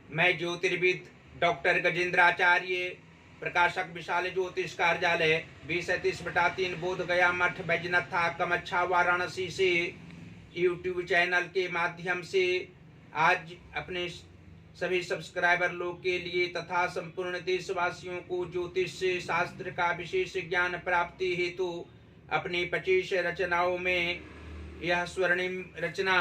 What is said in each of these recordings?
मैं ज्योतिर्विद डॉक्टर गजेंद्राचार्य, प्रकाशक विशाल ज्योतिष कार्यालय 2037/3 बोध गया मठ बैजनाथा कमच्छा वाराणसी से यूट्यूब चैनल के माध्यम से आज अपने सभी सब्सक्राइबर लोग के लिए तथा संपूर्ण देशवासियों को ज्योतिष शास्त्र का विशेष ज्ञान प्राप्ति हेतु अपनी 25 रचनाओं में यह स्वर्णिम रचना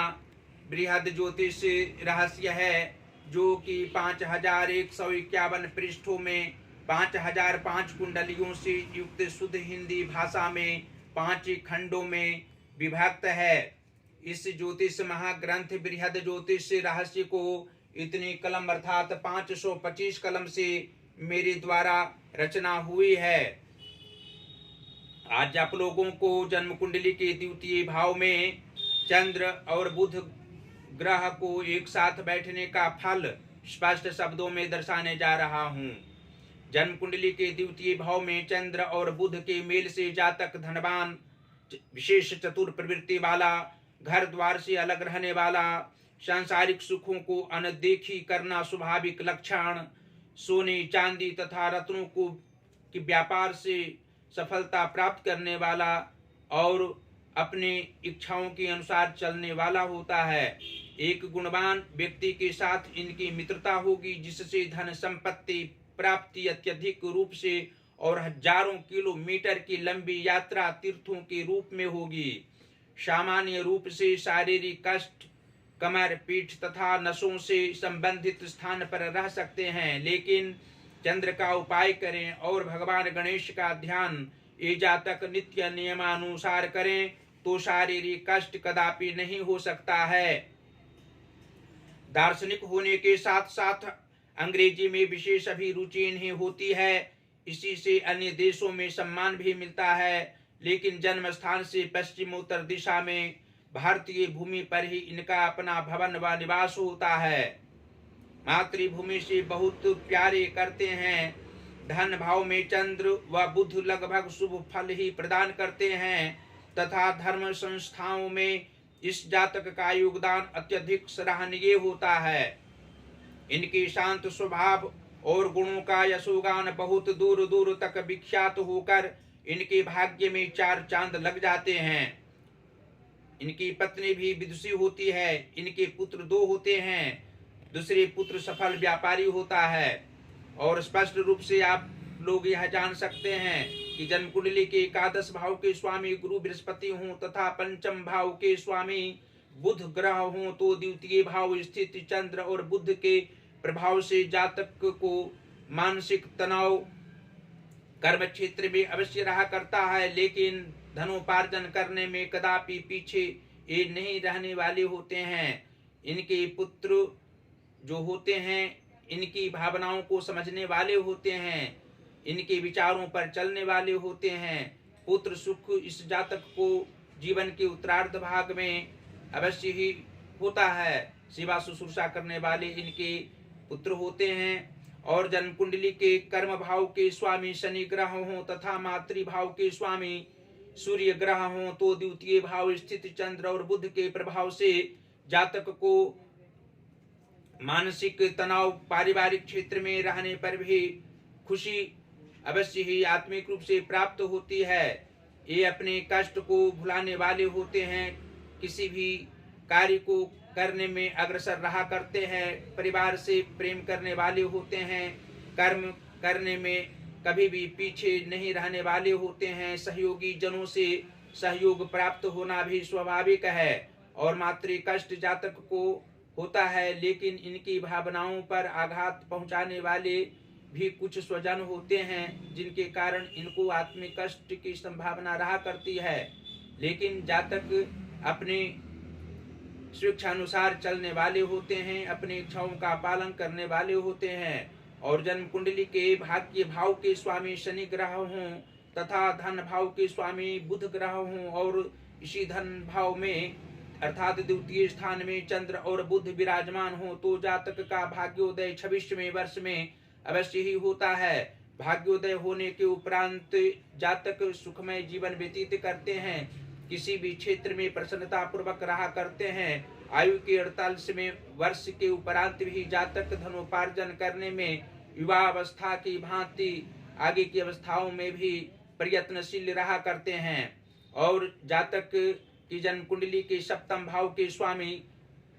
बृहद ज्योतिष रहस्य है, जो कि 5151 पृष्ठों में 5005 कुंडलियों से युक्त शुद्ध हिंदी भाषा में 5 खंडों में विभक्त है। इस ज्योतिष महाग्रंथ बृहद ज्योतिष रहस्य को इतनी कलम अर्थात 525 कलम से मेरे द्वारा रचना हुई है। आज आप लोगों को जन्म कुंडली के द्वितीय भाव में चंद्र और बुध ग्रह को एक साथ बैठने का फल स्पष्ट शब्दों में दर्शाने जा रहा हूँ। जन्म कुंडली के द्वितीय भाव में चंद्र और बुध के मेल से जातक धनवान, विशेष चतुर प्रवृत्ति वाला, घर द्वार से अलग रहने वाला, सांसारिक सुखों को अनदेखी करना स्वाभाविक लक्षण, सोने चांदी तथा रत्नों को के व्यापार से सफलता प्राप्त करने वाला और अपनी इच्छाओं के अनुसार चलने वाला होता है। एक गुणवान व्यक्ति के साथ इनकी मित्रता होगी, जिससे धन संपत्ति प्राप्ति अत्यधिक रूप से और हजारों किलोमीटर की लंबी यात्रा तीर्थों के रूप में होगी। सामान्य रूप से शारीरिक कष्ट कमर, पीठ तथा नसों से संबंधित स्थान पर रह सकते हैं, लेकिन चंद्र का उपाय करें और भगवान गणेश का ध्यान ये जातक नित्य नियमानुसार करें तो शारीरिक कष्ट कदापि नहीं हो सकता है। दार्शनिक होने के साथ साथ अंग्रेजी में विशेष अभिरुचि इन्हें होती है। इसी से अन्य देशों में सम्मान भी मिलता है, लेकिन जन्म स्थान से पश्चिमोत्तर दिशा में भारतीय भूमि पर ही इनका अपना भवन व निवास होता है। मातृभूमि से बहुत प्यारे करते हैं। धन भाव में चंद्र व बुध लगभग शुभ फल ही प्रदान करते हैं तथा धर्म संस्थाओं में इस जातक का योगदान अत्यधिक सराहनीय होता है। इनके शांत स्वभाव और गुणों का यशोगान बहुत दूर दूर तक विख्यात होकर इनके भाग्य में 4 चांद लग जाते हैं। इनकी पत्नी भी विदुषी होती है। इनके पुत्र 2 होते हैं। दूसरे पुत्र सफल व्यापारी होता है। और स्पष्ट रूप से आप लोग यह जान सकते हैं कि जन्म कुंडली के एकादश भाव के स्वामी गुरु बृहस्पति हों तथा पंचम भाव के स्वामी बुध ग्रह हों तो द्वितीय भाव स्थित चंद्र और बुध के प्रभाव से जातक को मानसिक तनाव कर्म क्षेत्र में अवश्य रहा करता है, लेकिन धनोपार्जन करने में कदापि पीछे ये नहीं रहने वाले होते हैं। इनके पुत्र जो होते हैं इनकी भावनाओं को समझने वाले होते हैं, इनके विचारों पर चलने वाले होते हैं। पुत्र सुख इस जातक को जीवन के उत्तरार्ध भाग में अवश्य ही होता है। सेवा शुश्रूषा करने वाले इनके पुत्र होते हैं। और जन्म कुंडली के कर्म भाव के स्वामी शनि ग्रह हों तथा मातृभाव के स्वामी सूर्य ग्रह हों तो द्वितीय भाव स्थित चंद्र और बुध के प्रभाव से जातक को मानसिक तनाव, पारिवारिक क्षेत्र में रहने पर भी खुशी अवश्य ही आत्मिक रूप से प्राप्त होती है। ये अपने कष्ट को भुलाने वाले होते हैं, किसी भी कार्य को करने में अग्रसर रहा करते हैं, परिवार से प्रेम करने वाले होते हैं, कर्म करने में कभी भी पीछे नहीं रहने वाले होते हैं। सहयोगी जनों से सहयोग प्राप्त होना भी स्वाभाविक है। और मातृ कष्ट जातक को होता है, लेकिन इनकी भावनाओं पर आघात पहुंचाने वाले भी कुछ स्वजन होते हैं, जिनके कारण इनको आत्मिक कष्ट की संभावना रहा करती है। लेकिन जातक अपने स्वेच्छानुसार चलने वाले होते हैं, अपनी इच्छाओं का पालन करने वाले होते हैं। और जन्म कुंडली के भाग्य भाव के स्वामी शनि ग्रह हों तथा धन भाव के स्वामी बुध ग्रह हों और इसी धन भाव में अर्थात द्वितीय स्थान में चंद्र और बुध विराजमान हो तो जातक का भाग्योदय 26वें वर्ष में अवश्य ही होता है। भाग्योदय होने के उपरांत जातक सुखमय जीवन व्यतीत करते हैं, किसी भी क्षेत्र में प्रसन्नता पूर्वक रहा करते हैं आयु के 48वें वर्ष के उपरांत भी जातक धनोपार्जन करने में युवा अवस्था की भांति आगे की अवस्थाओं में भी प्रयत्नशील रहा करते हैं। और जातक की जन्म कुंडली के सप्तम भाव के स्वामी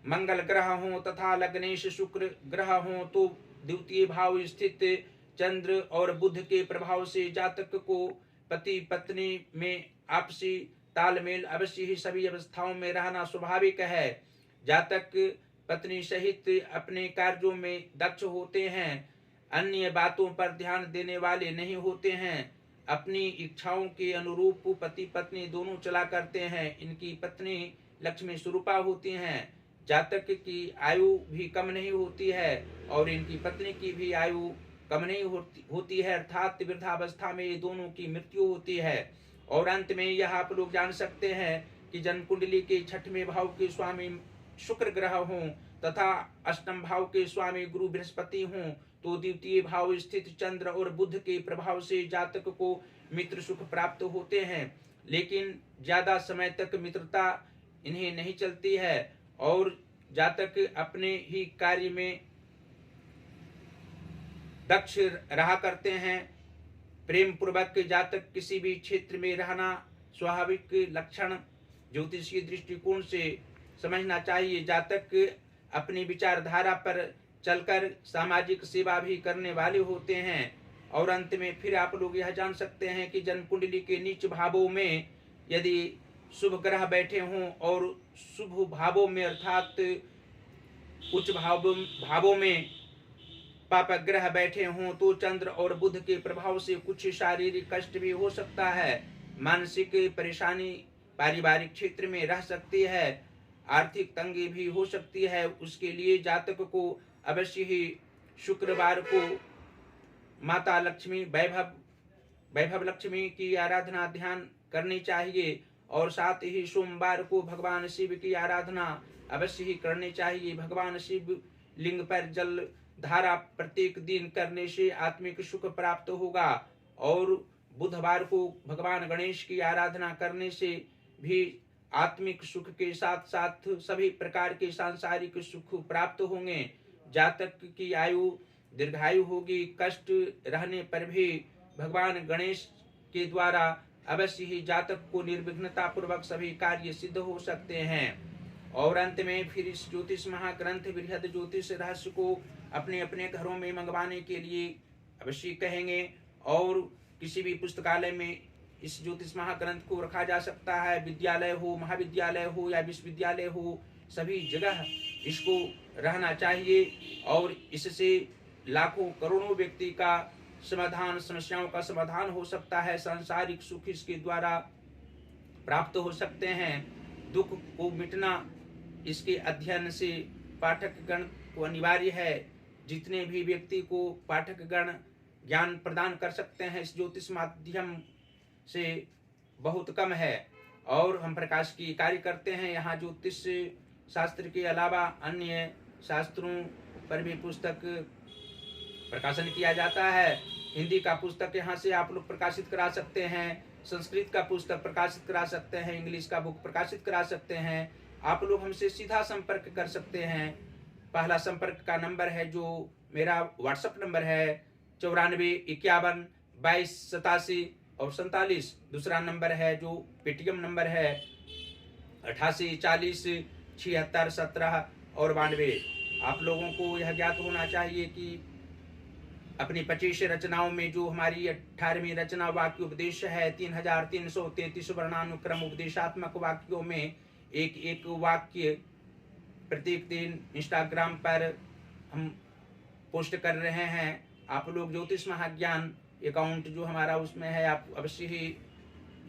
मंगल ग्रह हो तथा लग्नेश शुक्र ग्रह हो तो द्वितीय भाव स्थित चंद्र और बुध के प्रभाव से जातक को पति पत्नी में आपसी तालमेल अवश्य ही सभी अवस्थाओं में रहना स्वाभाविक है। जातक पत्नी सहित अपने कार्यों में दक्ष होते हैं, अन्य बातों पर ध्यान देने वाले नहीं होते हैं, अपनी इच्छाओं के अनुरूप पति पत्नी दोनों चला करते हैं। इनकी पत्नी लक्ष्मी स्वरूपा होती हैं। जातक की आयु भी कम नहीं होती है और इनकी पत्नी की भी आयु कम नहीं होती है, अर्थात वृद्धावस्था में ये दोनों की मृत्यु होती है। और अंत में यह आप लोग जान सकते हैं कि जन्म कुंडली के 6वें भाव के स्वामी शुक्र ग्रह हों तथा 8वें भाव के स्वामी गुरु बृहस्पति हों तो द्वितीय भाव स्थित चंद्र और बुध के प्रभाव से जातक को मित्र सुख प्राप्त होते हैं, लेकिन ज्यादा समय तक मित्रता इन्हें नहीं चलती है और जातक अपने ही कार्य में दक्ष रहा करते हैं। प्रेम पूर्वक जातक किसी भी क्षेत्र में रहना स्वाभाविक लक्षण ज्योतिषीय दृष्टिकोण से समझना चाहिए। जातक अपनी विचारधारा पर चलकर सामाजिक सेवा भी करने वाले होते हैं। और अंत में फिर आप लोग यह जान सकते हैं कि जन्म कुंडली के नीच भावों में यदि शुभ ग्रह बैठे हों और शुभ भावों में अर्थात उच्च भावों में पाप ग्रह बैठे हों तो चंद्र और बुध के प्रभाव से कुछ शारीरिक कष्ट भी हो सकता है, मानसिक परेशानी पारिवारिक क्षेत्र में रह सकती है, आर्थिक तंगी भी हो सकती है। उसके लिए जातक को अवश्य ही शुक्रवार को माता लक्ष्मी वैभव लक्ष्मी की आराधना ध्यान करनी चाहिए और साथ ही सोमवार को भगवान शिव की आराधना अवश्य ही करनी चाहिए। भगवान शिव लिंग पर जल धारा प्रत्येक दिन करने से आत्मिक सुख प्राप्त होगा और बुधवार को भगवान गणेश की आराधना करने से भी आत्मिक सुख के साथ साथ सभी प्रकार के सांसारिक सुख प्राप्त होंगे। जातक की आयु दीर्घायु होगी, कष्ट रहने पर भी भगवान गणेश के द्वारा अवश्य ही जातक को निर्विघ्नता पूर्वक सभी कार्य सिद्ध हो सकते हैं। और अंत में फिर इस ज्योतिष महाग्रंथ बृहद ज्योतिष रहस्य को अपने अपने घरों में मंगवाने के लिए अवश्य कहेंगे और किसी भी पुस्तकालय में इस ज्योतिष महाग्रंथ को रखा जा सकता है। विद्यालय हो, महाविद्यालय हो या विश्वविद्यालय हो, सभी जगह इसको रहना चाहिए और इससे लाखों करोड़ों व्यक्ति का समाधान, समस्याओं का समाधान हो सकता है। सांसारिक सुख इसके द्वारा प्राप्त हो सकते हैं। दुख को मिटना इसके अध्ययन से पाठक गण को अनिवार्य है। जितने भी व्यक्ति को पाठक गण ज्ञान प्रदान कर सकते हैं इस ज्योतिष माध्यम से बहुत कम है। और हम प्रकाश की कार्य करते हैं। यहाँ ज्योतिष शास्त्र के अलावा अन्य शास्त्रों पर भी पुस्तक प्रकाशन किया जाता है। हिंदी का पुस्तक यहाँ से आप लोग प्रकाशित करा सकते हैं, संस्कृत का पुस्तक प्रकाशित करा सकते हैं, इंग्लिश का बुक प्रकाशित करा सकते हैं। आप लोग हमसे सीधा संपर्क कर सकते हैं। पहला संपर्क का नंबर है जो मेरा व्हाट्सएप नंबर है 94512287 और 47। दूसरा नंबर है जो पेटीएम नंबर है 88407617 और 92। आप लोगों को यह ज्ञात होना चाहिए कि अपनी 25 रचनाओं में जो हमारी 18वीं रचना वाक्य उपदेश है 3333 वर्णानुक्रम उपदेशात्मक वाक्यों में एक एक वाक्य प्रत्येक दिन इंस्टाग्राम पर हम पोस्ट कर रहे हैं। आप लोग ज्योतिष महाज्ञान अकाउंट जो हमारा उसमें है आप अवश्य ही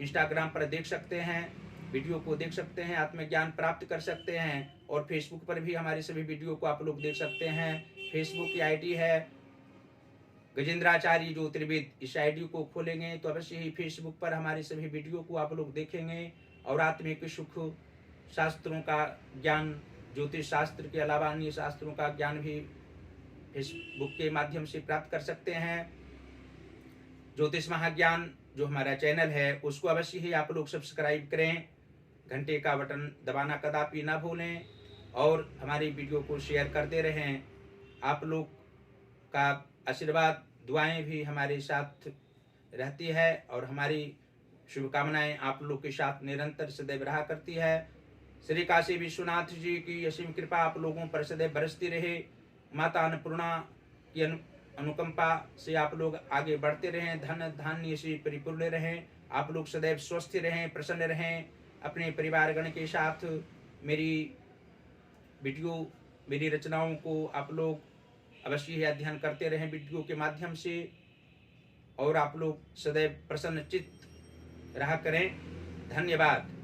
इंस्टाग्राम पर देख सकते हैं, वीडियो को देख सकते हैं, आत्मज्ञान प्राप्त कर सकते हैं। और फेसबुक पर भी हमारी सभी वीडियो को आप लोग देख सकते हैं। फेसबुक की आईडी है गजेंद्राचार्य ज्योतिर्विद। इस आईडी को खोलेंगे तो अवश्य ही फेसबुक पर हमारी सभी वीडियो को आप लोग देखेंगे और आत्मिक सुख शास्त्रों का ज्ञान, ज्योतिष शास्त्र के अलावा अन्य शास्त्रों का ज्ञान भी फेसबुक के माध्यम से प्राप्त कर सकते हैं। ज्योतिष महाज्ञान जो हमारा चैनल है उसको अवश्य ही आप लोग सब्सक्राइब करें, घंटे का बटन दबाना कदापि ना भूलें और हमारी वीडियो को शेयर करते रहें। आप लोग का आशीर्वाद, दुआएं भी हमारे साथ रहती है और हमारी शुभकामनाएं आप लोग के साथ निरंतर सदैव रहा करती है। श्री काशी विश्वनाथ जी की असीम कृपा आप लोगों पर सदैव बरसती रहे। माता अन्नपूर्णा की अनुकंपा से आप लोग आगे बढ़ते रहें, धन धान्य से परिपूर्ण रहें, आप लोग सदैव स्वस्थ रहें, प्रसन्न रहें। अपने परिवारगण के साथ मेरी वीडियो, मेरी रचनाओं को आप लोग अवश्य ही अध्ययन करते रहें वीडियो के माध्यम से, और आप लोग सदैव प्रसन्न चित्त रहा करें। धन्यवाद।